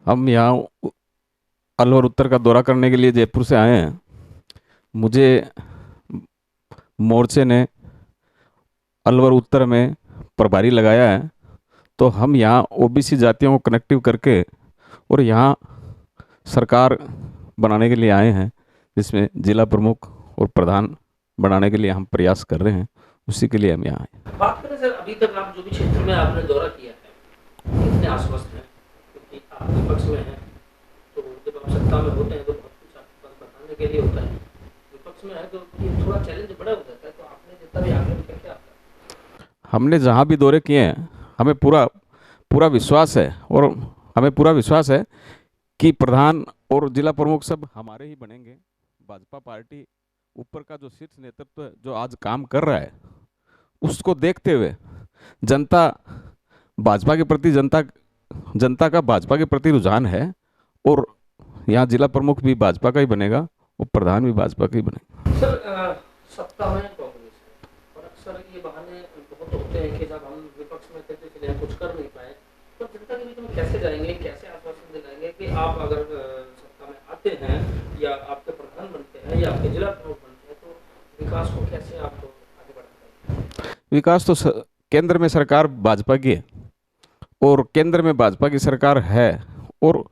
हम यहाँ अलवर उत्तर का दौरा करने के लिए जयपुर से आए हैं। मुझे मोर्चे ने अलवर उत्तर में प्रभारी लगाया है। तो हम यहाँ ओबीसी जातियों को कनेक्टिव करके और यहाँ सरकार बनाने के लिए आए हैं, जिसमें जिला प्रमुख और प्रधान बनाने के लिए हम प्रयास कर रहे हैं। उसी के लिए हम यहाँ आए। बात करें सर, अभी तक आप जो भी क्षेत्र में आपने दौरा किया है कितने आश्वस्त हैं, क्योंकि आप विपक्ष में हैं तो जब आप सत्ता में होते हैं तो बहुत कुछ आपके पास बताने के लिए होता है, विपक्ष में है तो ये थोड़ा चैलेंज बड़ा हो जाता है। तो आपने जितना भी आगे निकल के आता हमने जहाँ भी दौरे किए हैं, हमें पूरा पूरा विश्वास है, और हमें पूरा विश्वास है कि प्रधान और जिला प्रमुख सब हमारे ही बनेंगे। भाजपा पार्टी ऊपर का जो शीर्ष नेतृत्व है, जो आज काम कर रहा है, उसको देखते हुए जनता भाजपा के प्रति जनता जनता का भाजपा के प्रति रुझान है। और यहाँ जिला प्रमुख भी भाजपा का ही बनेगा और प्रधान भी भाजपा का ही बनेगा। सर सत्ता में कांग्रेस है और अक्सर ये बहाने बहुत होते हैं कि जब हम विपक्ष में थे तो इसलिए हम कुछ कर नहीं पाए, तो जनता के बीच में कैसे जाएंगे, कैसे आश्वासन दिलाएंगे कि आप अगर सत्ता में आते हैं या आपके प्रधान बनते हैं या आपके जिला प्रमुख बनते हैं तो विकास को कैसे आप आगे बढ़ाते हैं? विकास तो केंद्र में सरकार भाजपा की है, और केंद्र में भाजपा की सरकार है, और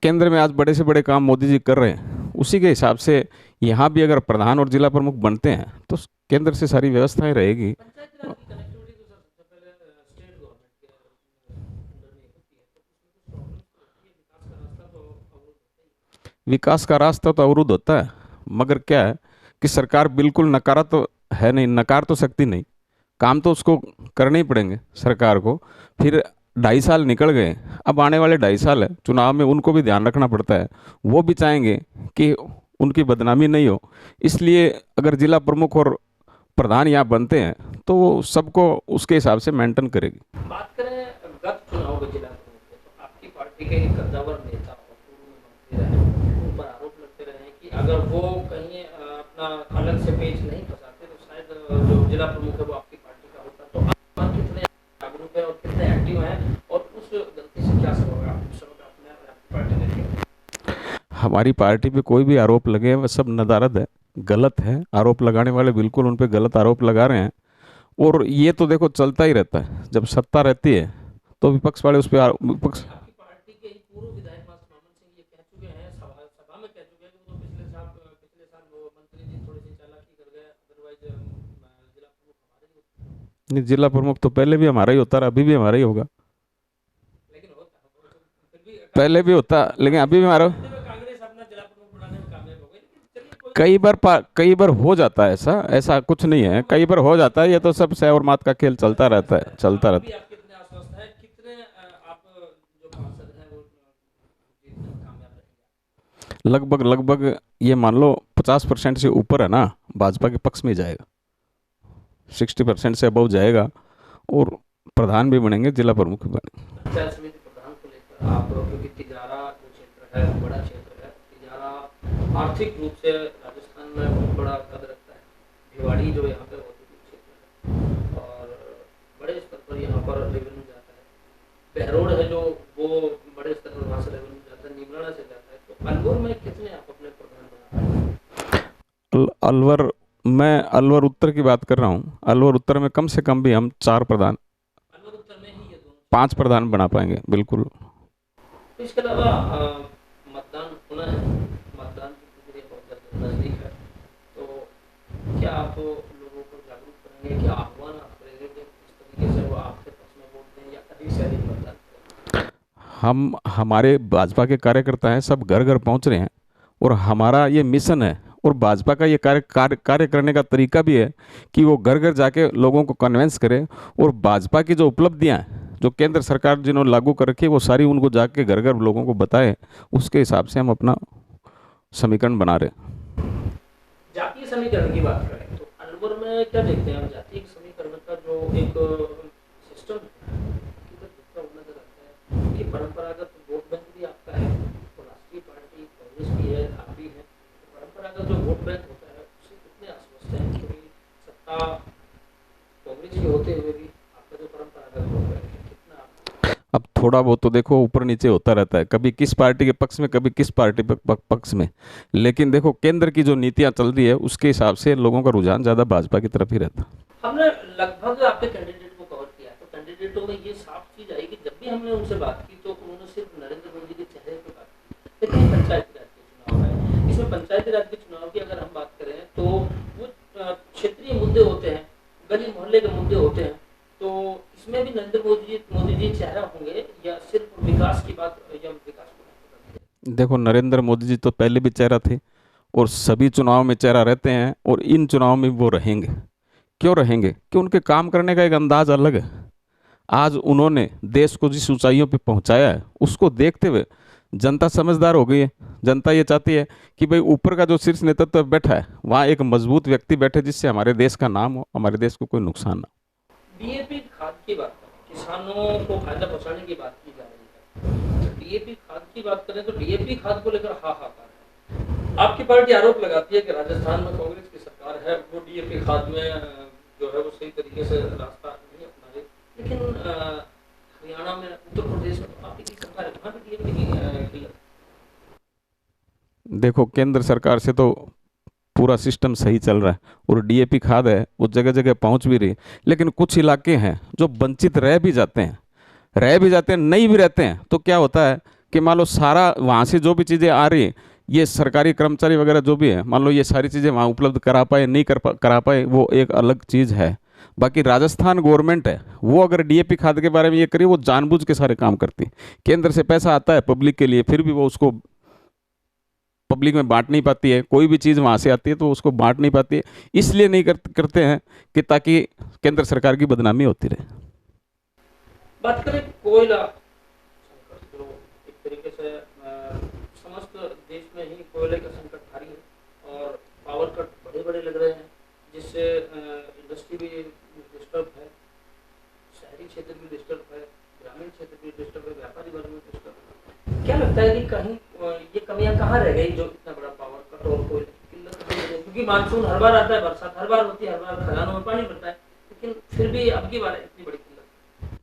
केंद्र में आज बड़े से बड़े काम मोदी जी कर रहे हैं। उसी के हिसाब से यहाँ भी अगर प्रधान और जिला प्रमुख बनते हैं तो केंद्र से सारी व्यवस्थाएं रहेगी। पंचायती राज की कनेक्टिविटी तो सर सबसे पहले स्टेट गवर्नमेंट के अंडर में होती है, तो उसमें कुछ प्रॉब्लम्स तो होती है, विकास का रास्ता तो अवरुद्ध होता ही है। विकास का रास्ता तो अवरुद्ध होता है, मगर क्या है कि सरकार बिल्कुल नकारा तो है नहीं, नकार तो सकती नहीं। काम तो उसको करने ही पड़ेंगे सरकार को। फिर 2.5 साल निकल गए, अब आने वाले 2.5 साल है, चुनाव में उनको भी ध्यान रखना पड़ता है। वो भी चाहेंगे कि उनकी बदनामी नहीं हो। इसलिए अगर जिला प्रमुख और प्रधान यहाँ बनते हैं तो वो सबको उसके हिसाब से मेंटेन करेगी। बात करें गत चुनाव के जिला प्रमुख के, तो आपकी पार्टी के एक कद्दावर नेता और पूर्व मंत्री रहे, उन पर आरोप लगते रहे कि अगर वो कहीं अपना अलग से पेज नहीं फंसाते तो शायद जो जिला प्रमुख है वो आपकी पार्टी का होता। तो आप कितने जागरूक है और कितने एक्टिव हैं और उस गलती से क्या सबक आपने आपकी पार्टी ने लिया? हमारी पार्टी पे कोई भी आरोप लगे वह सब नदारद है, गलत है। आरोप लगाने वाले बिल्कुल उन पे गलत आरोप लगा रहे हैं। और ये तो देखो चलता ही रहता है, जब सत्ता रहती है तो विपक्ष वाले उस पर विपक्ष। आपकी पार्टी के ही पूर्व विधायक मास्टर मामन सिंह ये कह चुके हैं, सभा सभा में कह चुके हैं कि वो तो पिछले साल वो मंत्री जी थोड़ी सी चालाकी कर गए, अदरवाइज जिला प्रमुख हमारे ही होते। नहीं, जिला प्रमुख तो पहले भी हमारा ही होता रहा, अभी भी हमारा ही होगा। लेकिन होता फिर भी पहले भी होता, लेकिन अभी भी हमारा। कांग्रेस अपना जिला प्रमुख बनाने में कामयाब हो गई, लेकिन चलिए कोई कई बार हो जाता है ऐसा, ऐसा कुछ नहीं है, कई बार हो जाता है। ये तो सब सह और मात का खेल चलता रहता है, चलता अभी रहता आप कितने आश्वस्त हैं, कितने आप जो पार्षद हैं वो जीतने में कामयाब रहेंगे? है। लगभग लगभग ये मान लो 50% से ऊपर है ना, भाजपा के पक्ष में जाएगा। 60% से अबव जाएगा, और प्रधान भी बनेंगे, जिला प्रमुख भी बनेंगे। पंचायत समिति प्रधान को लेकर आप, क्योंकि तिजारा जो क्षेत्र है वो बड़ा क्षेत्र है, तिजारा आर्थिक रूप से राजस्थान में बहुत बड़ा कद रखता है। भिवाड़ी जो यहाँ पे औद्योगिक क्षेत्र है और बड़े स्तर पर यहाँ पर रेवेन्यू जाता है। बहरोड है जो वो बड़े स्तर पर वहाँ से रेवेन्यू जाता है, नीमराना से जाता है। तो अलवर में कितने आप अपने प्रधान बना पाएंगे? अलवर, मैं अलवर उत्तर की बात कर रहा हूँ। अलवर उत्तर में कम से कम भी हम 4 प्रधान, अलवर उत्तर में ही ये दोनों 5 प्रधान बना पाएंगे बिल्कुल। तो इसके अलावा मतदान होना है, मतदान की प्रक्रिया बहुत नजदीक है, तो क्या आप लोगों को जागरूक करेंगे, क्या आह्वान आप करेंगे कि इस तरीके से वो आपके पक्ष में वोट दें या अधिक से अधिक मतदान करें? हम हमारे भाजपा के कार्यकर्ता हैं, सब घर घर पहुंच रहे हैं, और हमारा ये मिशन है। और भाजपा का ये कार्य करने का तरीका भी है कि वो घर घर जाके लोगों को कन्विंस करे, और भाजपा की जो उपलब्धियां हैं, जो केंद्र सरकार जिन्होंने लागू कर रखी है, वो सारी उनको जाके घर घर लोगों को बताए। उसके हिसाब से हम अपना समीकरण बना रहे हैं। जातीय समीकरण की बात करें तो अलवर में क्या देखते हैं आप, जातीय समीकरण का जो एक सिस्टम किधर दिखता हुआ नजर आता है कि परंपरागत वोट बैंक भी आपका है और राष्ट्रीय पार्टी कांग्रेस भी है, आप भी है, तो परंपरागत जो वोट बैंक होता है उससे कितने आश्वस्त हैं, क्योंकि सत्ता कांग्रेस की होते हुए भी आपका जो परंपरागत वोट बैंक है कितना आप? अब थोड़ा बहुत तो देखो ऊपर नीचे होता रहता है, कभी किस पार्टी के पक्ष में, कभी किस पार्टी पक्ष में। लेकिन देखो केंद्र की जो नीतियां चल रही है उसके हिसाब से लोगों का रुझान ज़्यादा भाजपा की तरफ ही रहता है। हमने लगभग आपके कैंडिडेट को कवर किया, तो कैंडिडेटों में ये साफ चीज आई कि जब भी हमने उनसे बात की तो उन्होंने सिर्फ नरेंद्र मोदी के चेहरे पे बात की। लेकिन पंचायती राज के चुनाव है, इसमें पंचायती राज के चुनाव की अगर हम बात करें तो वो क्षेत्रीय मुद्दे होते हैं, गली मोहल्ले के मुद्दे होते हैं, तो इसमें भी नरेंद्र मोदी जी चेहरा होंगे या सिर्फ विकास की बात या विकास को? देखो नरेंद्र मोदी जी तो पहले भी चेहरा थे और सभी चुनाव में चेहरा रहते हैं, और इन चुनाव में वो रहेंगे। क्यों रहेंगे? कि उनके काम करने का एक अंदाज अलग है। आज उन्होंने देश को जिस ऊंचाइयों पे पहुंचाया है उसको देखते हुए जनता समझदार हो गई है। जनता ये चाहती है कि भाई ऊपर का जो शीर्ष नेतृत्व बैठा है वहाँ एक मजबूत व्यक्ति बैठे जिससे हमारे देश का नाम हो, हमारे देश को कोई नुकसान ना हो। डीएपी खाद की बात करें, किसानों को फायदा पहुंचाने की बात की जा रही है, डीएपी खाद की बात करें तो डीएपी खाद को लेकर हाहाकार है। आपकी पार्टी आरोप लगाती है कि राजस्थान में कांग्रेस की सरकार है, वो डीएपी खाद में जो है वो सही तरीके से रास्ता नहीं अपना रही। लेकिन हरियाणा में, उत्तर प्रदेश में तो आपकी सरकार है, वहाँ पे डीएपी की किल्लत। देखो केंद्र सरकार से तो पूरा सिस्टम सही चल रहा है और डीएपी खाद है वो जगह जगह पहुंच भी रही है। लेकिन कुछ इलाके हैं जो वंचित रह भी जाते हैं, नहीं भी रहते हैं, तो क्या होता है कि मान लो सारा वहाँ से जो भी चीज़ें आ रही हैं, ये सरकारी कर्मचारी वगैरह जो भी है, मान लो ये सारी चीज़ें वहाँ उपलब्ध करा पाए नहीं करा पाए, वो एक अलग चीज़ है। बाकी राजस्थान गवर्नमेंट है वो अगर डीएपी खाद के बारे में ये करे, वो जानबूझ के सारे काम करती है। केंद्र से पैसा आता है पब्लिक के लिए, फिर भी वो उसको पब्लिक में बांट नहीं पाती है। कोई भी चीज़ वहाँ से आती है तो उसको बांट नहीं पाती है, इसलिए नहीं करते हैं कि ताकि केंद्र सरकार की बदनामी होती रहे। बात करें कोयला संकट, जो एक तरीके से समस्त देश में ही कोयले का संकट भारी है और पावर कट बड़े लग रहे हैं, जिससे इंडस्ट्री भी डिस्टर्ब है, शहरी क्षेत्र भी डिस्टर्ब है, ग्रामीण क्षेत्र भी डिस्टर्ब है, व्यापारी वर्ग भी डिस्टर्ब है। क्या लगता है कि कहीं ये कमियां कहाँ रह गई जो इतना बड़ा पावर कट और कोयले की किल्लत की वजह से? क्योंकि मानसून हर बार आता है, बरसात हर बार होती है, हर बार खदानों में पानी भरता है, लेकिन फिर भी अब की बार इतनी बड़ी किल्लत।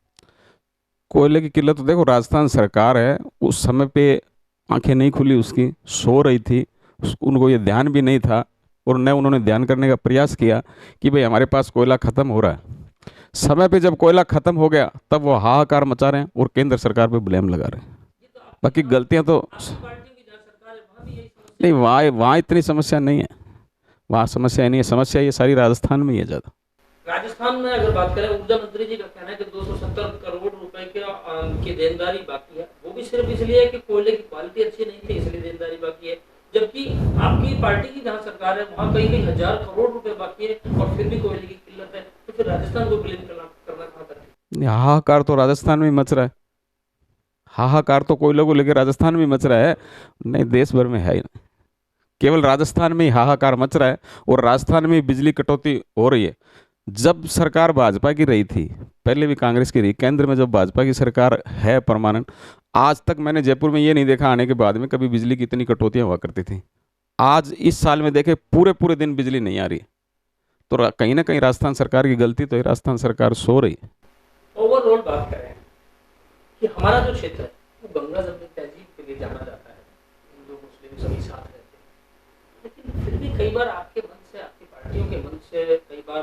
कोयले की किल्लत तो देखो राजस्थान सरकार है, उस समय पे आंखें नहीं खुली, उसकी सो रही थी, उनको ये ध्यान भी नहीं था और न उन्होंने ध्यान करने का प्रयास किया कि भाई हमारे पास कोयला ख़त्म हो रहा है। समय पे जब कोयला ख़त्म हो गया तब वो हाहाकार मचा रहे हैं और केंद्र सरकार पे ब्लेम लगा रहे हैं। बाकी गलतियां तो नहीं, वहाँ इतनी समस्या नहीं है, वहाँ समस्या नहीं है, समस्या ये सारी राजस्थान में ही है ज़्यादा। राजस्थान में अगर बात करें, ऊर्जा मंत्री जी का कहना है कि 270 करोड़ रुपए की देनदारी बाकी है, वो भी सिर्फ इसलिए कि कोयले की क्वालिटी अच्छी नहीं थी इसलिए देनदारी बाकी है, जबकि आपकी पार्टी की जहाँ सरकार है वहाँ कई हजार करोड़ रुपए बाकी है और फिर भी कोयले की किल्लत है, तो फिर राजस्थान को ब्लेम करना कहाँ तक है? हाहाकार तो राजस्थान में मच रहा है, हाहाकार तो कोयलों को लेकर राजस्थान में मच रहा है, नहीं देश भर में है ही नहीं, केवल राजस्थान में ही हाहाकार मच रहा है और राजस्थान में बिजली कटौती हो रही है। जब सरकार भाजपा की रही थी, पहले भी कांग्रेस की रही, केंद्र में जब भाजपा की सरकार है परमानेंट, आज तक मैंने जयपुर में ये नहीं देखा आने के बाद में कभी बिजली की इतनी कटौतियां हुआ करती थी। आज इस साल में देखे पूरे दिन बिजली नहीं आ रही, तो कहीं ना कहीं राजस्थान सरकार की गलती तो है, राजस्थान सरकार सो रही है। ओवरऑल बात करें कि हमारा जो क्षेत्र है वो गंगा जमुनी तहजीब के लिए जाना जाता है, हिंदू मुस्लिम सभी साथ रहते हैं, लेकिन फिर भी कई बार आपके मन से, आपकी पार्टियों के मन से कई बार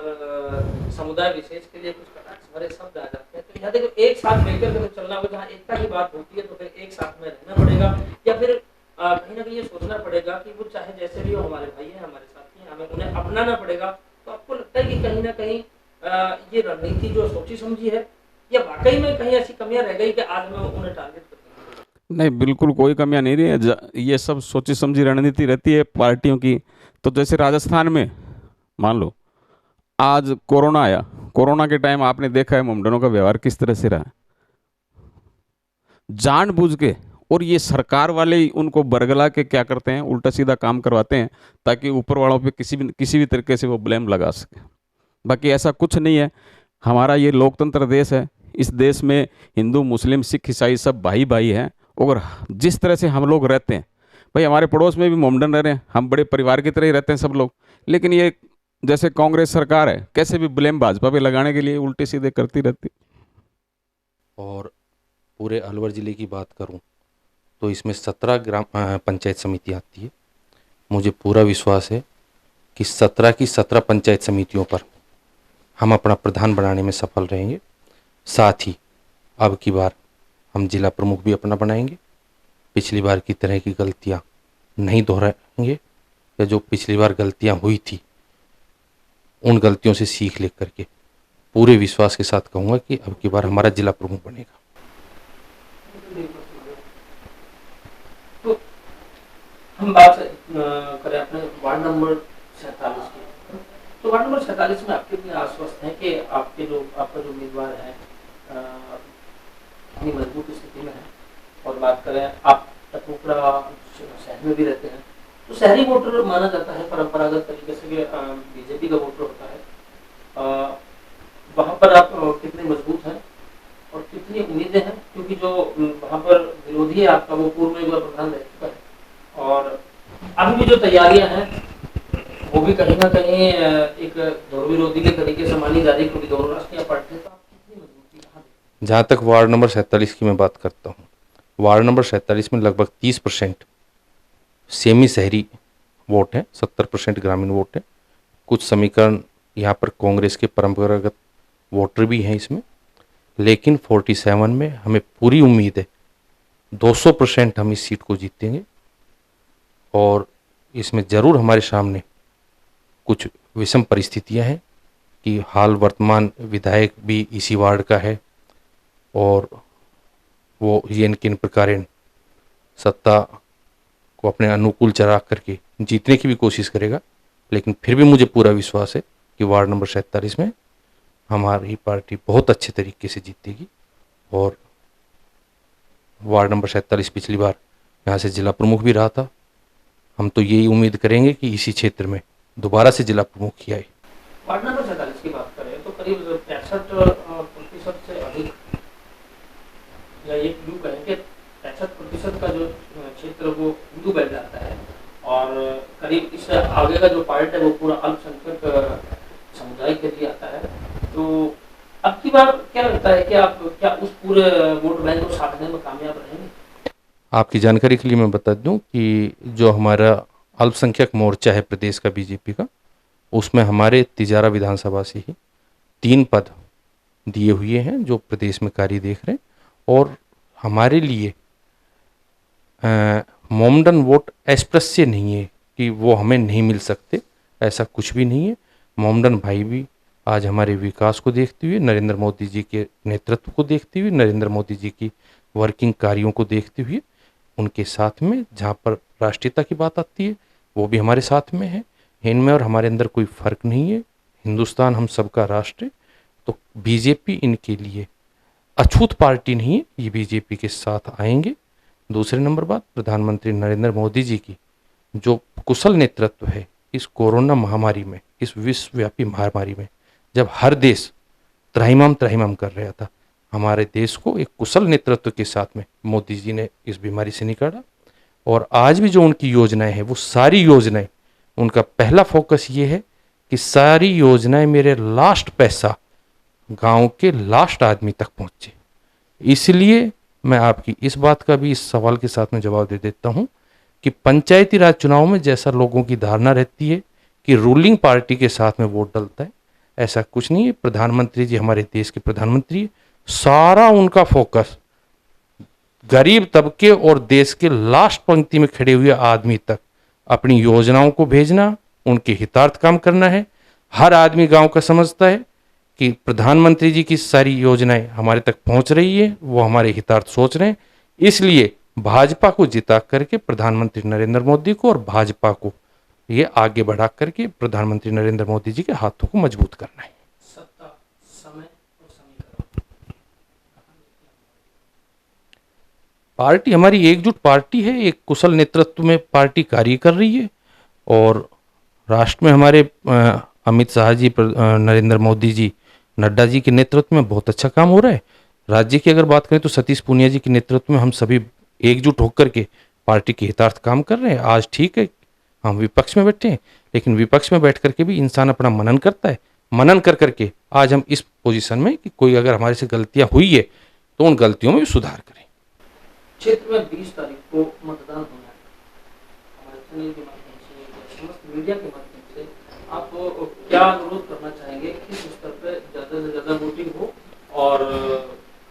समुदाय विशेष के लिए कुछ कटाक्ष भरे शब्द आ जाते हैं। तो यहाँ देखो एक साथ मिलकर के चलना होगा, जहाँ एकता की बात होती है तो फिर एक साथ में रहना पड़ेगा, या फिर कहीं ना कहीं ये सोचना पड़ेगा कि वो चाहे जैसे भी हो हमारे भाई हैं, हमारे साथी हैं, हमें उन्हें अपनाना पड़ेगा। तो आपको लगता है कि कहीं ना कहीं ये रणनीति जो सोची समझी है, या वाकई में कहीं ऐसी कमियां रह गई कि आज मैं उन्हें टारगेट करूंगा? नहीं, बिल्कुल कोई कमियां नहीं रही है, ये सब सोची समझी रणनीति रहती है पार्टियों की। तो जैसे राजस्थान में मान लो आज कोरोना आया, कोरोना के टाइम आपने देखा है मोमडनों का व्यवहार किस तरह से रहा, जानबूझ के, और ये सरकार वाले ही उनको बरगला के क्या करते हैं, उल्टा सीधा काम करवाते हैं ताकि ऊपर वालों पे किसी भी तरीके से वो ब्लेम लगा सके। बाकी ऐसा कुछ नहीं है, हमारा ये लोकतंत्र देश है, इस देश में हिंदू मुस्लिम सिख ईसाई सब भाई भाई हैं, और जिस तरह से हम लोग रहते हैं, भाई हमारे पड़ोस में भी मोमडन रह रहे हैं, हम बड़े परिवार की तरह ही रहते हैं सब लोग। लेकिन ये जैसे कांग्रेस सरकार है कैसे भी ब्लेम भाजपा पे लगाने के लिए उल्टे सीधे करती रहती। और पूरे अलवर ज़िले की बात करूं तो इसमें 17 ग्राम पंचायत समिति आती है। मुझे पूरा विश्वास है कि 17 की 17 पंचायत समितियों पर हम अपना प्रधान बनाने में सफल रहेंगे। साथ ही अब की बार हम जिला प्रमुख भी अपना बनाएंगे। पिछली बार की तरह की गलतियां नहीं दोहराएंगे, या जो पिछली बार गलतियां हुई थी उन गलतियों से सीख ले करके पूरे विश्वास के साथ कहूँगा कि अब की बार हमारा जिला प्रमुख बनेगा। तो हम बात करें अपने वार्ड नंबर 47 की, तो वार्ड नंबर 47 में आप कितने आश्वस्त हैं कि आपका जो उम्मीदवार है इतनी मजबूत स्थिति में है? और बात करें, आप टपुकड़ा शहर में भी रहते हैं, तो शहरी वोटर माना जाता है परंपरागत तरीके से कि बीजेपी का वोटर होता है। वहाँ पर आप कितने मजबूत हैं और कितनी उम्मीदें हैं? क्योंकि जो वहाँ पर विरोधी है आपका, वो पूर्व में एक बार प्रधान रह चुका है, और अभी भी जो तैयारियां हैं वो भी कहीं ना कहीं एक दौर विरोधी के तरीके से मानी जा रही है, क्योंकि दोनों राष्ट्रीय पार्टी है। तो आप कितनी मजबूती कहाँ देखते हैं? जहाँ तक वार्ड नंबर 47 की मैं बात करता हूँ, वार्ड नंबर 47 में लगभग 30% सेमी शहरी वोट है, 70% ग्रामीण वोट है। कुछ समीकरण यहाँ पर कांग्रेस के परंपरागत वोटर भी हैं इसमें, लेकिन 47 में हमें पूरी उम्मीद है 200% हम इस सीट को जीतेंगे। और इसमें ज़रूर हमारे सामने कुछ विषम परिस्थितियां हैं कि हाल वर्तमान विधायक भी इसी वार्ड का है, और वो ये किन प्रकार सत्ता को अपने अनुकूल चला करके जीतने की भी कोशिश करेगा। लेकिन फिर भी मुझे पूरा विश्वास है कि वार्ड नंबर 47 में हमारी पार्टी बहुत अच्छे तरीके से जीतेगी। और वार्ड नंबर 47 पिछली बार यहाँ से जिला प्रमुख भी रहा था। हम तो यही उम्मीद करेंगे कि इसी क्षेत्र में दोबारा से जिला प्रमुख ही आए। वार्ड नंबर 47 की बात करें तो करीब 65% से अधिक, या ये यूँ कहें कि 65% का जो क्षेत्र वो हिंदू बेल्ट आता है, और करीब इससे आगे का जो पार्ट है वो पूरा अल्पसंख्यक समुदाय के लिए आता है। तो अब की बार क्या लगता है कि आप क्या उस पूरे वोट बैंक को साधने में कामयाब रहेंगे? आपकी जानकारी के लिए मैं बता दूं कि जो हमारा अल्पसंख्यक मोर्चा है प्रदेश का बीजेपी का, उसमें हमारे तिजारा विधानसभा से ही 3 पद दिए हुए हैं जो प्रदेश में कार्य देख रहे हैं। और हमारे लिए मोमडन वोट अस्पृश्य नहीं है कि वो हमें नहीं मिल सकते, ऐसा कुछ भी नहीं है। मोमडन भाई भी आज हमारे विकास को देखते हुए, नरेंद्र मोदी जी के नेतृत्व को देखते हुए, नरेंद्र मोदी जी की वर्किंग कार्यों को देखते हुए उनके साथ में, जहाँ पर राष्ट्रीयता की बात आती है वो भी हमारे साथ में है। इनमें और हमारे अंदर कोई फर्क नहीं है। हिंदुस्तान हम सबका राष्ट्र है। तो बीजेपी इनके लिए अछूत पार्टी नहीं है, ये बीजेपी के साथ आएंगे। दूसरे नंबर बात, प्रधानमंत्री नरेंद्र मोदी जी की जो कुशल नेतृत्व है इस कोरोना महामारी में, इस विश्वव्यापी महामारी में, जब हर देश त्राहिमाम त्राहिमाम कर रहा था, हमारे देश को एक कुशल नेतृत्व के साथ में मोदी जी ने इस बीमारी से निकाला। और आज भी जो उनकी योजनाएं हैं, वो सारी योजनाएं, उनका पहला फोकस ये है कि सारी योजनाएं मेरे लास्ट पैसा गांव के लास्ट आदमी तक पहुंचे। इसलिए मैं आपकी इस बात का भी इस सवाल के साथ में जवाब दे देता हूं कि पंचायती राज चुनाव में जैसा लोगों की धारणा रहती है कि रूलिंग पार्टी के साथ में वोट डलता है, ऐसा कुछ नहीं है। प्रधानमंत्री जी हमारे देश के प्रधानमंत्री, सारा उनका फोकस गरीब तबके और देश के लास्ट पंक्ति में खड़े हुए आदमी तक अपनी योजनाओं को भेजना, उनके हितार्थ काम करना है। हर आदमी गांव का समझता है कि प्रधानमंत्री जी की सारी योजनाएं हमारे तक पहुंच रही है, वो हमारे हितार्थ सोच रहे हैं। इसलिए भाजपा को जिता करके प्रधानमंत्री नरेंद्र मोदी को और भाजपा को ये आगे बढ़ा करके प्रधानमंत्री नरेंद्र मोदी जी के हाथों को मजबूत करना है। सत्ता, समय और समीकरण, पार्टी हमारी एकजुट पार्टी है, एक कुशल नेतृत्व में पार्टी कार्य कर रही है। और राष्ट्र में हमारे अमित शाह जी, नरेंद्र मोदी जी, नड्डा जी के नेतृत्व में बहुत अच्छा काम हो रहा है। राज्य की अगर बात करें तो सतीश पूनिया जी के नेतृत्व में हम सभी एकजुट होकर के पार्टी के हितार्थ काम कर रहे हैं। आज ठीक है हम विपक्ष में बैठे हैं, लेकिन विपक्ष में बैठ करके भी इंसान अपना मनन करता है। मनन कर करके आज हम इस पोजीशन में कि कोई अगर हमारे से गलतियां हुई है तो उन गलतियों में भी सुधार करें। क्षेत्र में 20 तारीख को मतदान होना है। हमारे चैनल के माध्यम से या समस्त मीडिया के माध्यम से आप क्या अनुरोध करना चाहेंगे, किस स्तर पे ज़्यादा से ज़्यादा वोटिंग हो और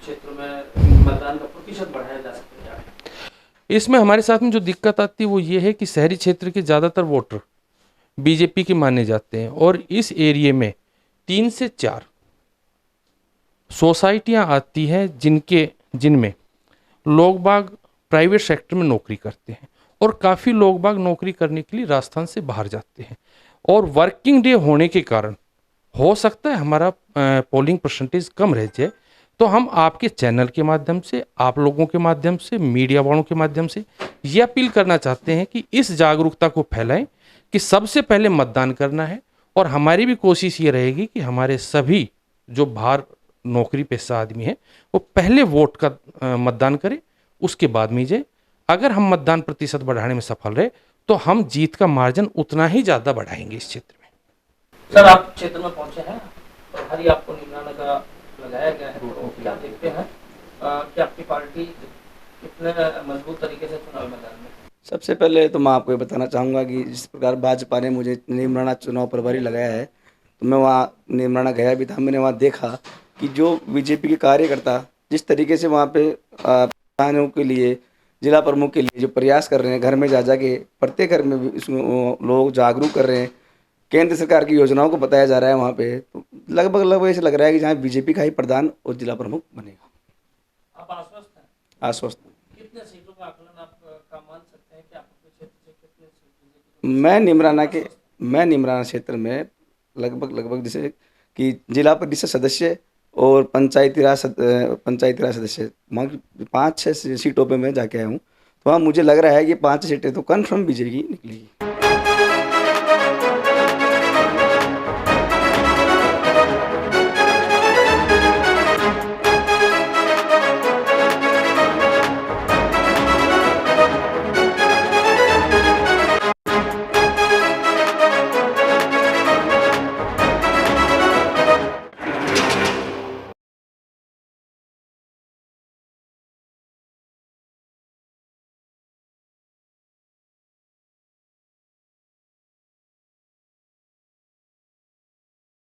क्षेत्र में मतदान का प्रतिशत बढ़ाया जा सके? क्या इसमें हमारे साथ में जो दिक्कत आती है वो ये है कि शहरी क्षेत्र के ज़्यादातर वोटर बीजेपी के माने जाते हैं और इस एरिया में 3 से 4 सोसाइटियां आती हैं जिनमें लोग बाग प्राइवेट सेक्टर में नौकरी करते हैं और काफ़ी लोग बाग नौकरी करने के लिए राजस्थान से बाहर जाते हैं और वर्किंग डे होने के कारण हो सकता है हमारा पोलिंग परसेंटेज कम रह जाए। तो हम आपके चैनल के माध्यम से, आप लोगों के माध्यम से, मीडिया वालों के माध्यम से ये अपील करना चाहते हैं कि इस जागरूकता को फैलाएं कि सबसे पहले मतदान करना है और हमारी भी कोशिश ये रहेगी कि हमारे सभी जो बाहर नौकरी पेशा आदमी हैं वो पहले वोट का मतदान करें, उसके बाद में जाए। अगर हम मतदान प्रतिशत बढ़ाने में सफल रहे तो हम जीत का मार्जिन उतना ही ज़्यादा बढ़ाएंगे इस क्षेत्र में। सर, आप क्षेत्र में पहुंचे हैं, प्रभारी आपको निगरानी का लगाया गया है, तो क्या देखते हैं कि आपकी पार्टी कितने मजबूत तरीके से चुनाव मैदान में? सबसे पहले तो मैं आपको ये बताना चाहूँगा कि जिस प्रकार भाजपा ने मुझे नीमराना चुनाव प्रभारी लगाया है, तो मैं वहाँ नीमराना गया भी था। मैंने वहाँ देखा कि जो बीजेपी के कार्यकर्ता जिस तरीके से वहाँ पे प्रधानों के लिए, जिला प्रमुख के लिए जो प्रयास कर रहे हैं, घर में जा जा के प्रत्येक घर में भी इसमें लोग जागरूक कर रहे हैं, केंद्र सरकार की योजनाओं को बताया जा रहा है वहाँ पे, तो लगभग ऐसे लग रहा है कि जहाँ बीजेपी का ही प्रधान और जिला प्रमुख बनेगा। आप आश्वस्त हैं? आश्वस्त। कितने सीटों का आकलन आप का मान सकते हैं कि आपके क्षेत्र से कितने सीट? मैं निमराना क्षेत्र में लगभग जैसे कि जिला परिषद सदस्य और पंचायती राज सदस्य, वहाँ की 5-6 सीटों पे मैं जाके आया हूँ, तो वहाँ मुझे लग रहा है कि 5 सीटें तो कन्फर्म बीजेपी निकलेगी।